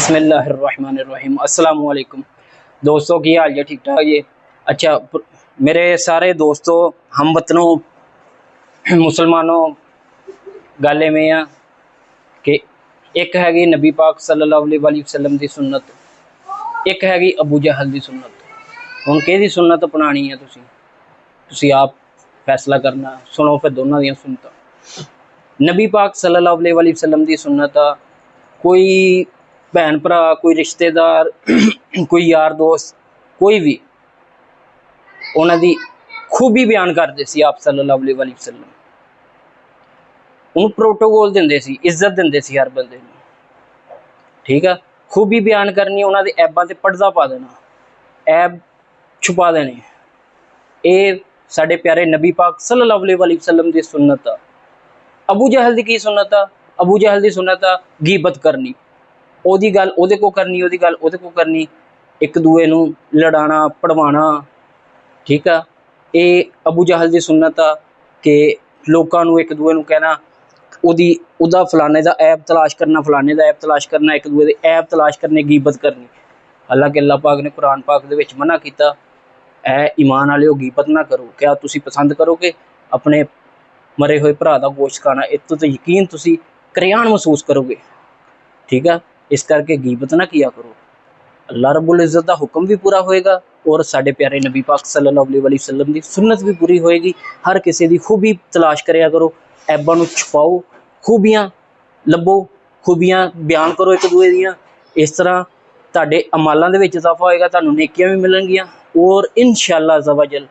बिस्मिल्लाहिर्रहमानिर्रहीम अस्सलाम वालेकुम दोस्तों, की हाल जी? ठीक ठाक जी। अच्छा, मेरे सारे दोस्तों, हम वतनों, मुसलमानों, गल इवें आ कि एक हैगी नबी पाक सल्लल्लाहु अलैहि वसल्लम की सुन्नत, एक हैगी अबू जहल की सुन्नत। हुण किहदी सुन्नत अपनानी है तुसीं आप फैसला करना। सुनो फिर दोनों दी सुन्नतां। नबी पाक सल्लल्लाहु अलैहि वसल्लम की सुन्नत आ, कोई भैन भरा, कोई रिश्तेदार, कोई यार दोस्त, कोई भी उन्हां दी खूबी बयान करते सी आप सल्लल्लाहु अलैहि वसल्लम। उन्हें प्रोटोकॉल देंदे सी, इज्जत देंदे सी हर बंदे नूं। ठीक है, खूबी बयान करनी, उन्हां दे ऐबां ते पर्दा पा देना, ऐब छुपा देने। ये साडे प्यारे नबी पाक सल्लल्लाहु अलैहि वसल्लम की सुन्नत आ। अबू जहल की की सुन्नत आ? अबू जहल की सुन्नत आ गीबत करनी, ओदी गल ओदे को करनी, ओदी गल ओदे को करनी, एक दूए नूं लड़ाना पड़वाना। ठीक है, ये अबू जहल की सुन्नत आ कि लोकां नूं एक दूए नूं कहना, ओदा फलाने दा ऐब तलाश करना, फलाने दा ऐब तलाश करना, एक दूए दे ऐब तलाश करने, गीबत करनी। हालांकि अल्लाह पाक ने कुरान पाक दे विच मना कीता, ऐ ईमान वालेओ गीबत ना करो। क्या तुसीं पसंद करोगे अपने मरे हुए भरा दा गोश्त खाना? इत्थों तो यकीन तुसीं करेआन महसूस करोगे। ठीक है, इस करके गीबत ना किया करो। अल्लाह रब्बुल इज़्ज़त दा हुक्म भी पूरा होएगा और साडे प्यारे नबी पाक सल्लल्लाहु अलैहि वसल्लम दी सुन्नत भी पूरी होएगी। हर किसी दी खूबी तलाश करिया करो, ऐबां नूं छुपाओ, खूबियां लभो, खूबियां बयान करो एक दूए दियां। इस तरह तुहाडे अमालां दे विच इजाफा होएगा, तुहानूं नेकियां भी मिलणगियां और इंशाअल्लाह अज़्ज़ा व जल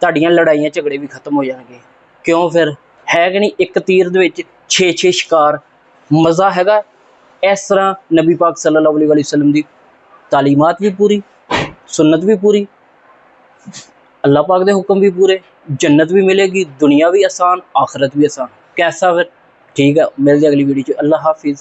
तुहाडीआं लड़ाइयां झगड़े भी खत्म हो जाणगे। क्यों फिर है कि नहीं, एक तीर दे विच 6-6 शिकार। मज़ा हैगा। इस तरह नबी पाक सल्लल्लाहु अलैहि वसल्लम की तालीमात भी पूरी, सुन्नत भी पूरी, अल्लाह पाक दे हुक्म भी पूरे, जन्नत भी मिलेगी, दुनिया भी आसान, आखिरत भी आसान। कैसा फिर? ठीक है, मिलते अगली वीडियो च। अल्लाह हाफिज़।